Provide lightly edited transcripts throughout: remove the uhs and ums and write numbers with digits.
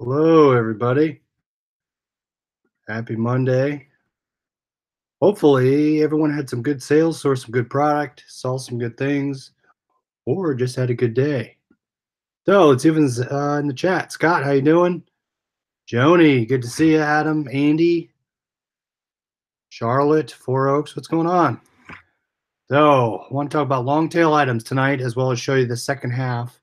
Hello, everybody. Happy Monday. Hopefully, everyone had some good sales, saw some good product, saw some good things, or just had a good day. So it's even in the chat. Scott, how you doing? Joni, good to see you. Adam, Andy, Charlotte, Four Oaks. What's going on? So, I want to talk about long tail items tonight, as well as show you the second half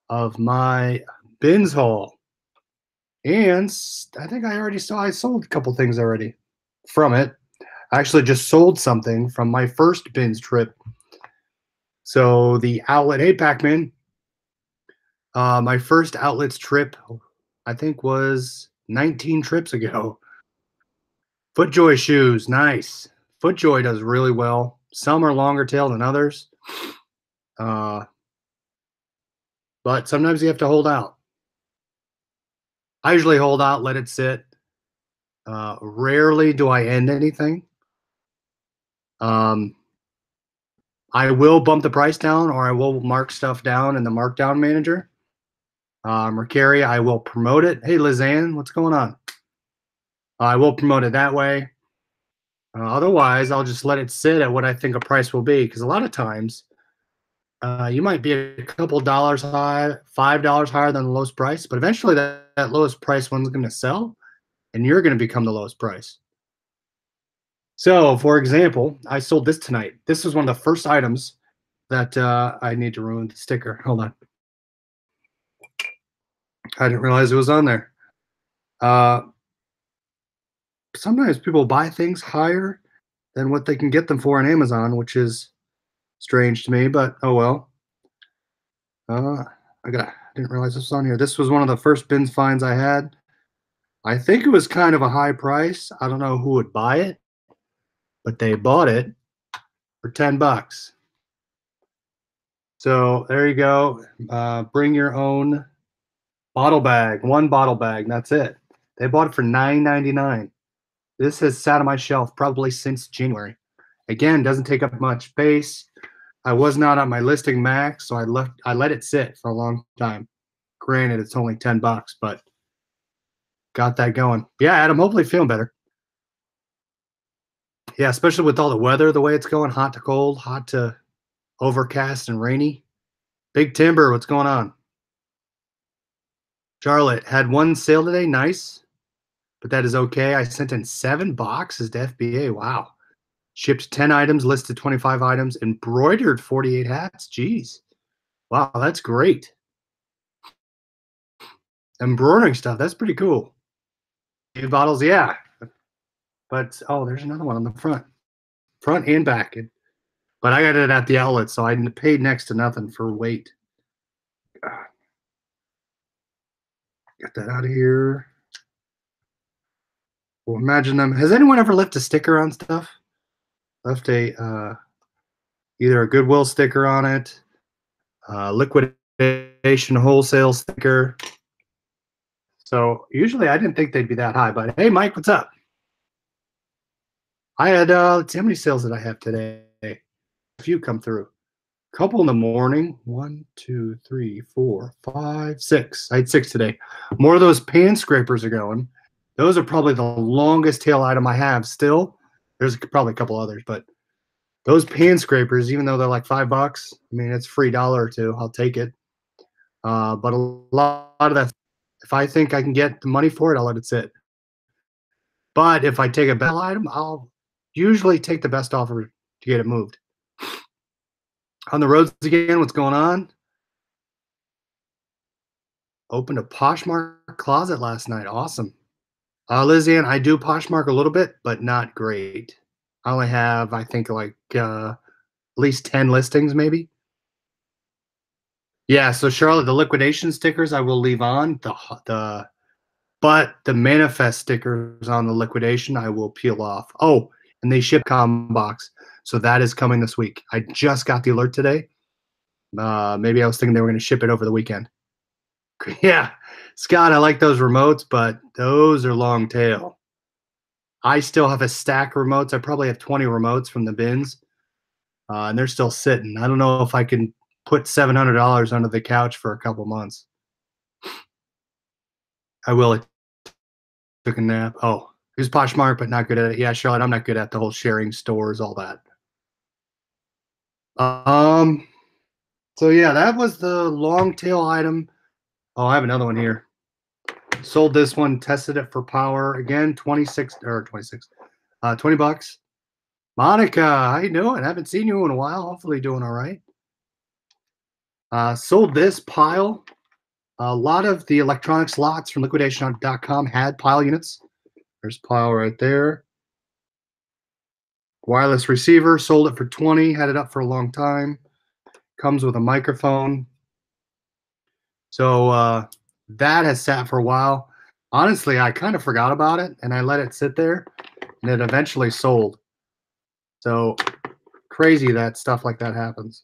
of my bins haul. And I think I sold a couple things already from it. I actually just sold something from my first bins trip. So the outlet, hey Pac-Man, my first outlets trip, I think was 19 trips ago. FootJoy shoes, nice. FootJoy does really well. Some are longer tail than others, uh, but sometimes you have to hold out. I usually hold out, let it sit. Rarely do I end anything. I will bump the price down, or I will mark stuff down in the markdown manager. Mercari, I will promote it. Hey, Lizanne, what's going on? I will promote it that way. Otherwise, I'll just let it sit at what I think a price will be, because a lot of times you might be a couple dollars high, $5 higher than the lowest price, but eventually that lowest price one's going to sell, and you're going to become the lowest price. So, for example, I sold this tonight. This was one of the first items that I need to ruin the sticker. Hold on. I didn't realize it was on there. Sometimes people buy things higher than what they can get them for on Amazon, which is strange to me, but oh well. I didn't realize this was on here. This was one of the first bins finds I had. I think it was kind of a high price. I don't know who would buy it, but they bought it for 10 bucks. So there you go. Bring your own bottle bag, one bottle bag. That's it. They bought it for $9.99. This has sat on my shelf probably since January. Again, doesn't take up much space. I was not on my listing max, so I let it sit for a long time. Granted, it's only 10 bucks, but got that going. Yeah, Adam, hopefully feeling better. Yeah, especially with all the weather, the way it's going, hot to cold, hot to overcast and rainy. Big Timber, what's going on? Charlotte had one sale today, nice, but that is okay. I sent in 7 boxes to FBA. Wow. Shipped 10 items, listed 25 items, embroidered 48 hats. Jeez. Wow, that's great. Embroidering stuff, that's pretty cool. Few bottles, yeah. But, oh, there's another one on the front and back. But I got it at the outlet, so I paid next to nothing for weight. Get that out of here. Well, imagine them. Has anyone ever left a sticker on stuff? Left a either a Goodwill sticker on it, liquidation wholesale sticker. So usually I didn't think they'd be that high, but hey, Mike, what's up? I had let's see, how many sales did I have today? A few come through. A couple in the morning. 1, 2, 3, 4, 5, 6. I had 6 today. More of those pan scrapers are going. Those are probably the longest tail item I have still. There's probably a couple others, but those pan scrapers, even though they're like $5, I mean, it's a free dollar or two. I'll take it. But a lot of that, if I think I can get the money for it, I'll let it sit. But if I take a bell item, I'll usually take the best offer to get it moved. On the roads again, what's going on? Opened a Poshmark closet last night. Awesome. Lizanne, I do Poshmark a little bit, but not great. I only have, I think, like at least 10 listings, maybe. Yeah, so Charlotte, the liquidation stickers I will leave on. But the manifest stickers on the liquidation I will peel off. Oh, and they ship com box. So that is coming this week. I just got the alert today. Maybe I was thinking they were going to ship it over the weekend. Yeah, Scott, I like those remotes, but those are long tail. I still have a stack of remotes. I probably have 20 remotes from the bins, and they're still sitting. I don't know if I can put $700 under the couch for a couple months. I will. I took a nap. Oh, he's Poshmark, but not good at it. Yeah, Charlotte, I'm not good at the whole sharing stores, all that. Um, so yeah, that was the long tail item. Oh, I have another one here. Sold this one, tested it for power. Again, 20 bucks. Monica, how you doing? I haven't seen you in a while. Hopefully doing all right. Sold this pile. A lot of the electronic slots from liquidation.com had pile units. There's pile right there. Wireless receiver, sold it for 20, had it up for a long time. Comes with a microphone. So that has sat for a while. Honestly, I kind of forgot about it and I let it sit there and it eventually sold. So crazy that stuff like that happens.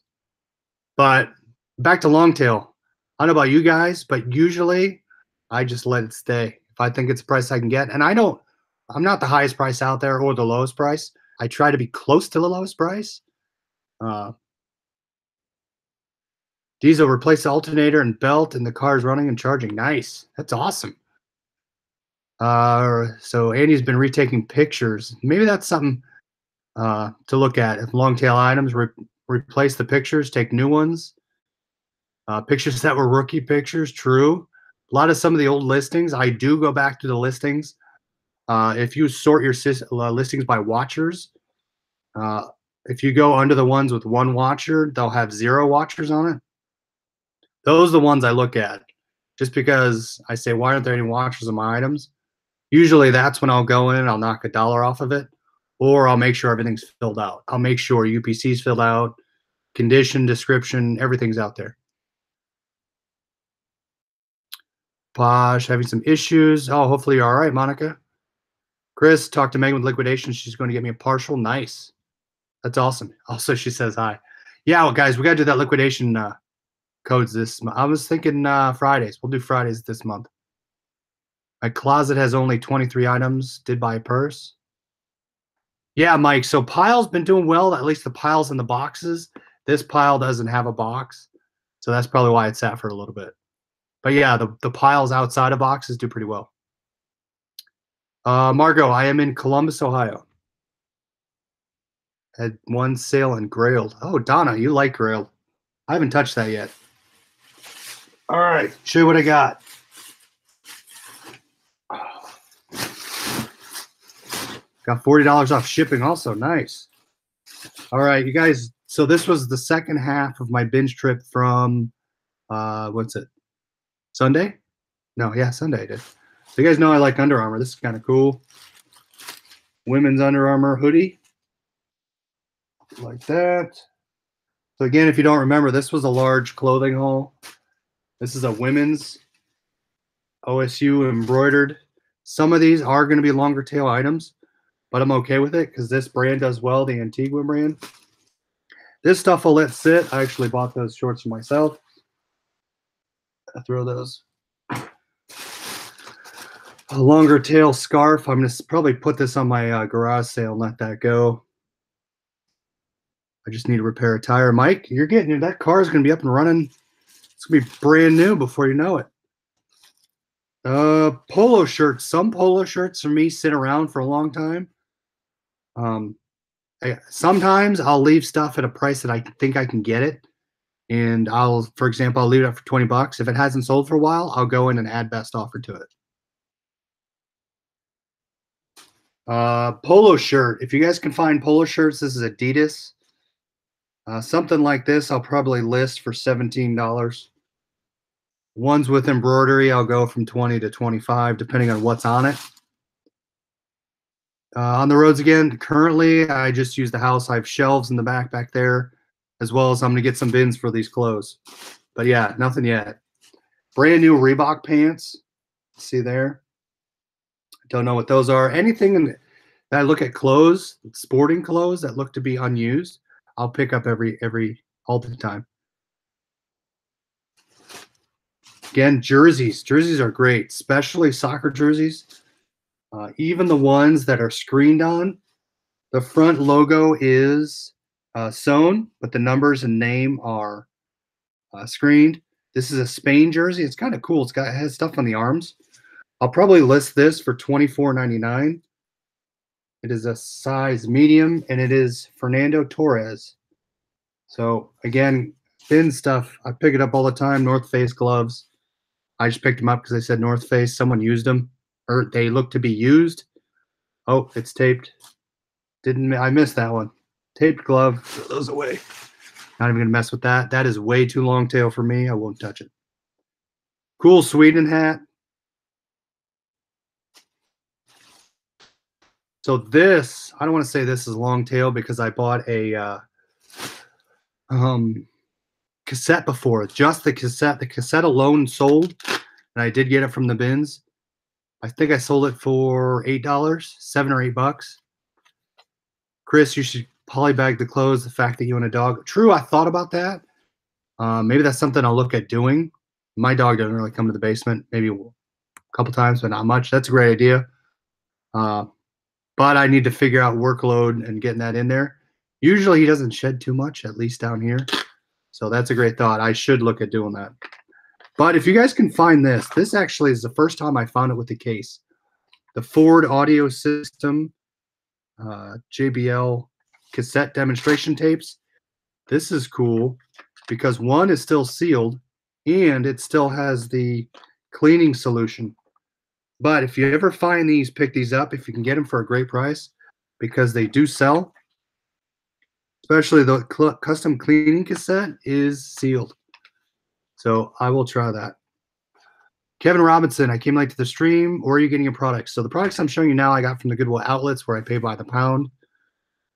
But back to long tail. I don't know about you guys, but usually I just let it stay. If I think it's a price I can get, and I'm not the highest price out there or the lowest price. I try to be close to the lowest price. Uh, Diesel replace the alternator and belt, and the car's running and charging. Nice. That's awesome. So Andy's been retaking pictures. Maybe that's something to look at. If long tail items, replace the pictures, take new ones. Pictures that were rookie pictures, true. A lot of some of the old listings, I do go back to the listings. If you sort your listings by watchers, if you go under the ones with one watcher, they'll have 0 watchers on it. Those are the ones I look at. Just because I say, why aren't there any watchers on my items? Usually that's when I'll go in, I'll knock $1 off of it, or I'll make sure everything's filled out. I'll make sure UPC's filled out, condition, description, everything's out there. Posh, having some issues. Oh, hopefully you're all right, Monica. Chris, talked to Megan with liquidation. She's going to get me a partial. Nice. That's awesome. Also, she says hi. Yeah, well, guys, we got to do that liquidation codes this month. I was thinking Fridays. We'll do Fridays this month. My closet has only 23 items. Did buy a purse. Yeah, Mike. So pile's been doing well. At least the piles in the boxes. This pile doesn't have a box. So that's probably why it sat for a little bit. But yeah, the piles outside of boxes do pretty well. Margot, I am in Columbus, Ohio. Had one sale and grailed. Oh, Donna, you like grailed. I haven't touched that yet. All right, show you what I got. Got $40 off shipping also. Nice. All right, you guys. So this was the second half of my binge trip from, what's it? Sunday? No, yeah, Sunday I did. So you guys know I like Under Armour. This is kind of cool. Women's Under Armour hoodie. Like that. So again, if you don't remember, this was a large clothing haul. This is a women's OSU embroidered. Some of these are going to be longer tail items, but I'm okay with it because this brand does well, the Antigua brand. This stuff I'll let sit. I actually bought those shorts for myself. I throw those. A longer tail scarf. I'm going to probably put this on my garage sale and let that go. I just need to repair a tire. Mike, you're getting that car is going to be up and running. It's going to be brand new before you know it. Polo shirts. Some polo shirts for me sit around for a long time. Sometimes I'll leave stuff at a price that I think I can get it. And for example, I'll leave it up for 20 bucks. If it hasn't sold for a while, I'll go in and add best offer to it. Polo shirt. If you guys can find polo shirts, this is Adidas. Something like this, I'll probably list for $17. Ones with embroidery, I'll go from 20 to 25, depending on what's on it. On the roads again, currently, I just use the house. I have shelves in the back there, as well as I'm going to get some bins for these clothes. But yeah, nothing yet. Brand new Reebok pants. See there? Don't know what those are. Anything that I look at clothes, sporting clothes that look to be unused, I'll pick up all the time. Again, jerseys. Jerseys are great, especially soccer jerseys. Even the ones that are screened on, the front logo is sewn, but the numbers and name are screened. This is a Spain jersey. It's kind of cool. It has stuff on the arms. I'll probably list this for $24.99. It is a size medium, and it is Fernando Torres. So again, thin stuff. I pick it up all the time. North Face gloves. I just picked them up because they said North Face. Someone used them, or they look to be used. Oh, it's taped. I missed that one. Taped glove. Throw those away. Not even gonna mess with that. That is way too long tail for me. I won't touch it. Cool Sweden hat. So this, I don't want to say this is long tail because I bought a cassette before. Just the cassette. The cassette alone sold, and I did get it from the bins. I think I sold it for $8, $7 or $8. Chris, you should polybag the clothes. The fact that you own a dog. True, I thought about that. Maybe that's something I'll look at doing. My dog doesn't really come to the basement. Maybe a couple times, but not much. That's a great idea. But I need to figure out workload and getting that in there. Usually he doesn't shed too much, at least down here. So that's a great thought. I should look at doing that. But if you guys can find this, this actually is the first time I found it with the case. The Ford Audio System JBL cassette demonstration tapes. This is cool because one is still sealed and it still has the cleaning solution. But if you ever find these, pick these up if you can get them for a great price because they do sell. Especially the custom cleaning cassette is sealed. So I will try that. Kevin Robinson, I came late to the stream. Or are you getting your products? So the products I'm showing you now I got from the Goodwill outlets where I pay by the pound.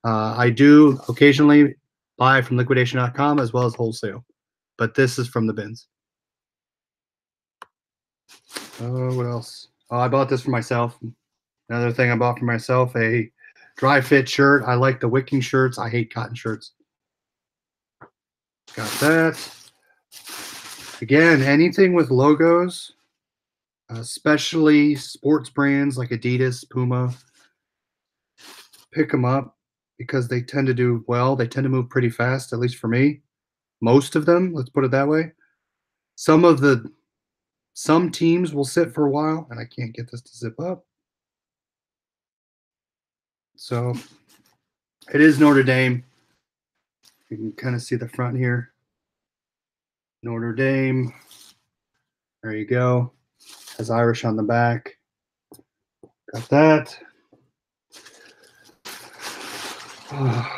I do occasionally buy from liquidation.com as well as wholesale. But this is from the bins. What else? Oh, I bought this for myself. Another thing I bought for myself, a dry fit shirt. I like the wicking shirts. I hate cotton shirts. Got that. Again, anything with logos, especially sports brands like Adidas, Puma, pick them up because they tend to do well. They tend to move pretty fast, at least for me. Most of them, let's put it that way. Some teams will sit for a while, and I can't get this to zip up. So it is Notre Dame. You can kind of see the front here. Notre Dame. There you go. Has Irish on the back. Got that.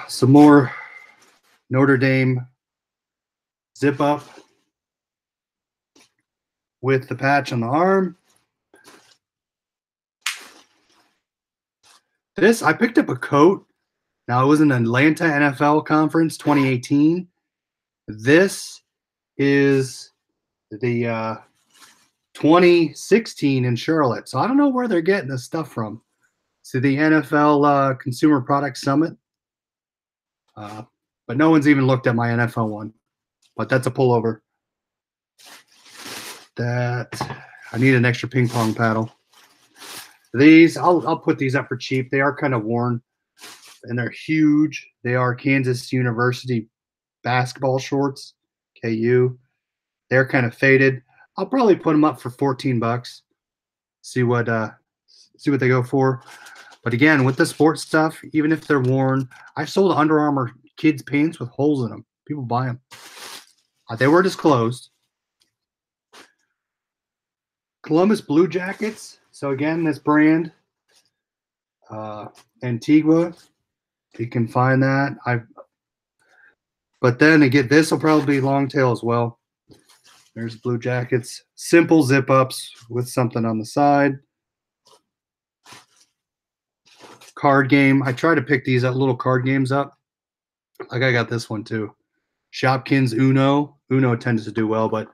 Some more Notre Dame zip up with the patch on the arm. This, I picked up a coat. Now, it was an Atlanta NFL conference 2018. This is the 2016 in Charlotte. So I don't know where they're getting this stuff from. So the NFL Consumer Product Summit. But no one's even looked at my NFL one. But that's a pullover. I need an extra ping pong paddle. These, I'll put these up for cheap. They are kind of worn, and they're huge. They are Kansas University basketball shorts, KU. They're kind of faded. I'll probably put them up for $14. See what they go for. But again, with the sports stuff, even if they're worn, I sold Under Armour kids pants with holes in them. People buy them. They were disclosed. Columbus Blue Jackets. So again, this brand, Antigua, you can find that. But then again, this will probably be long tail as well. There's Blue Jackets, simple zip ups with something on the side. Card game. I try to pick these little card games up. Like I got this one too. Shopkins Uno. Uno tends to do well, but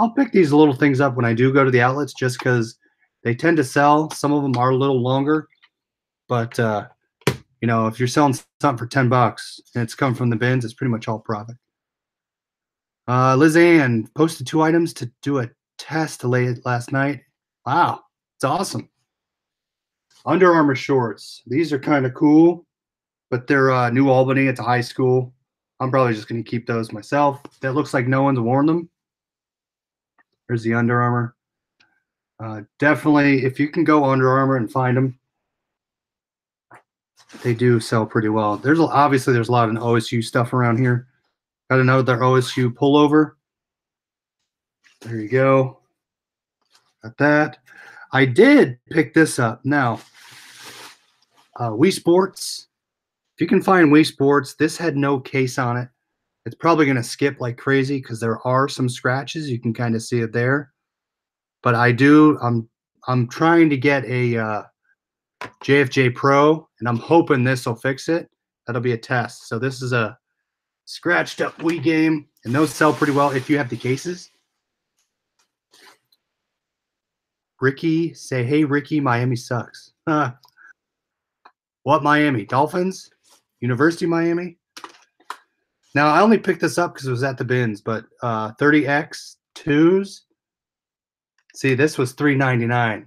I'll pick these little things up when I do go to the outlets just because they tend to sell. Some of them are a little longer, but you know, if you're selling something for $10 and it's come from the bins, it's pretty much all profit. Liz Ann posted 2 items to do a test last night. Wow, it's awesome. Under Armour shorts. These are kind of cool, but they're New Albany. It's a high school. I'm probably just going to keep those myself. That looks like no one's worn them. There's the Under Armour. Definitely, if you can go Under Armour and find them, they do sell pretty well. Obviously there's a lot of OSU stuff around here. Got another OSU pullover. There you go. Got that. I did pick this up. Now, Wii Sports. If you can find Wii Sports, this had no case on it. It's probably going to skip like crazy because there are some scratches. You can kind of see it there. But I'm trying to get a JFJ Pro, and I'm hoping this will fix it. That'll be a test. So this is a scratched up Wii game, and those sell pretty well if you have the cases. Ricky, say, hey, Ricky, Miami sucks. What Miami? Dolphins? University of Miami? Now, I only picked this up because it was at the bins, but 30X 2s. See, this was $3.99.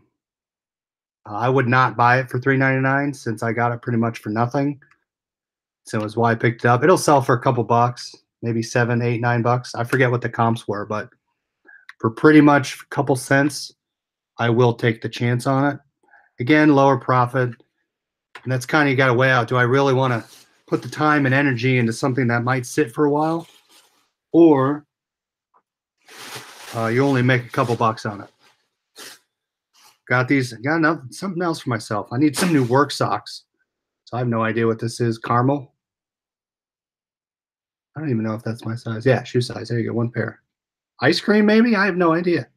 I would not buy it for $3.99 since I got it pretty much for nothing. So that's why I picked it up. It'll sell for a couple bucks, maybe $7, $8, $9. I forget what the comps were, but for pretty much a couple cents, I will take the chance on it. Again, lower profit. And that's kind of, you got to weigh out. Do I really want to put the time and energy into something that might sit for a while? Or you only make a couple bucks on it. Got something else for myself. I need some new work socks. So I have no idea what this is. Caramel. I don't even know if that's my size. Yeah, shoe size. There you go. One pair. Ice cream, maybe? I have no idea.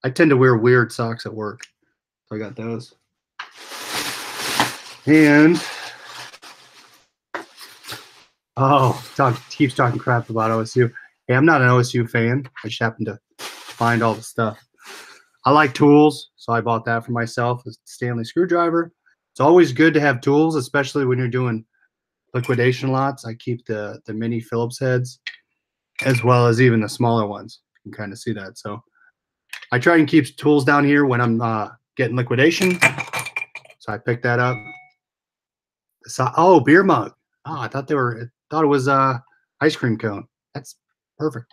I tend to wear weird socks at work. So I got those. And keeps talking crap about OSU. Hey, I'm not an OSU fan. I just happen to find all the stuff. I like tools, so I bought that for myself, a Stanley screwdriver. It's always good to have tools, especially when you're doing liquidation lots. I keep the mini Phillips heads as well as even the smaller ones. You can kind of see that. So I try and keep tools down here when I'm getting liquidation. So I picked that up. Oh, beer mug. Oh, I thought it was ice cream cone. That's perfect.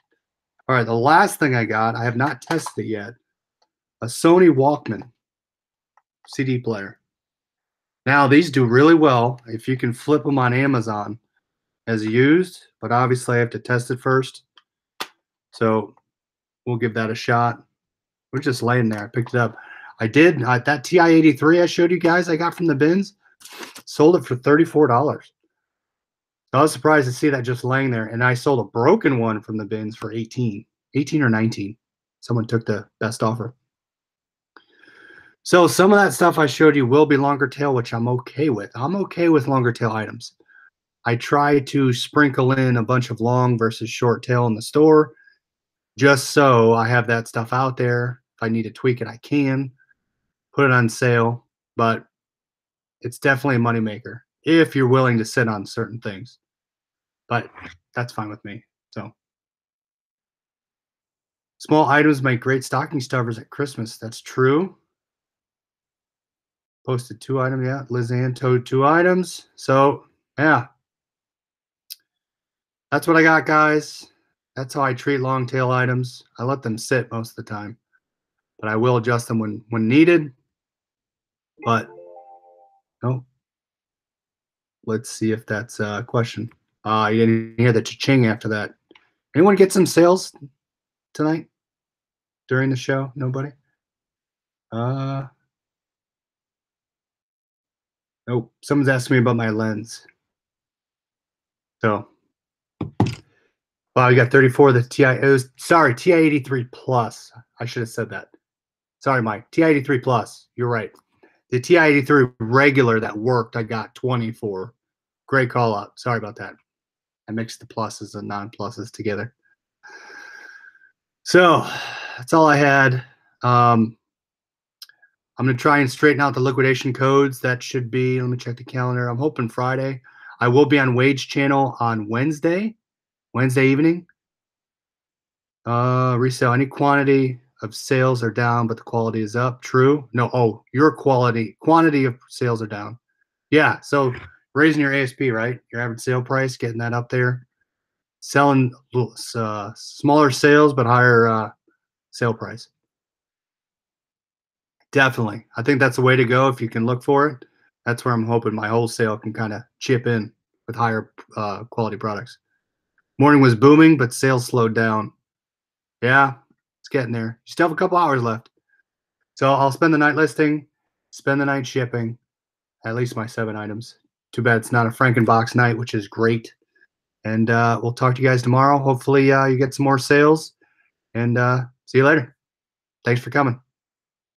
All right, the last thing I got, I have not tested it yet. A Sony Walkman CD player. Now, these do really well if you can flip them on Amazon as used, but obviously I have to test it first. So we'll give that a shot. We're just laying there. I picked it up. I did. That TI-83 I showed you guys I got from the bins, sold it for $34. I was surprised to see that just laying there. And I sold a broken one from the bins for 18 or 19. Someone took the best offer. So some of that stuff I showed you will be longer tail, which I'm okay with. I'm okay with longer tail items. I try to sprinkle in a bunch of long versus short tail in the store just so I have that stuff out there. If I need to tweak it, I can put it on sale, but it's definitely a moneymaker if you're willing to sit on certain things. But that's fine with me. So small items make great stocking stuffers at Christmas. That's true. Posted 2 items, yeah. Lizanne towed 2 items. So, yeah. That's what I got, guys. That's how I treat long tail items. I let them sit most of the time, but I will adjust them when needed. But, no. Let's see if that's a question. You didn't hear the cha-ching after that. Anyone get some sales tonight during the show? Nobody? Nope. Someone's asking me about my lens. So, wow, you got 34. The TI. TI-83 Plus. I should have said that. Sorry, Mike. TI-83 Plus. You're right. The TI-83 regular that worked, I got 24. Great call out. Sorry about that. I mixed the pluses and non-pluses together. So that's all I had. I'm going to try and straighten out the liquidation codes. That should be, let me check the calendar. I'm hoping Friday. I will be on Wage Channel on Wednesday evening. Resale. Any quantity of sales are down, but the quality is up. True. No. Oh, your quantity of sales are down. Yeah. So raising your ASP, right? Your average sale price, getting that up there. Selling smaller sales, but higher sale price. Definitely. I think that's the way to go if you can look for it. That's where I'm hoping my wholesale can kind of chip in with higher quality products. Morning was booming, but sales slowed down. Yeah, it's getting there. You still have a couple hours left. So I'll spend the night listing, spend the night shipping, at least my 7 items. Too bad it's not a Frankenbox night, which is great. And we'll talk to you guys tomorrow. Hopefully, you get some more sales. And see you later. Thanks for coming.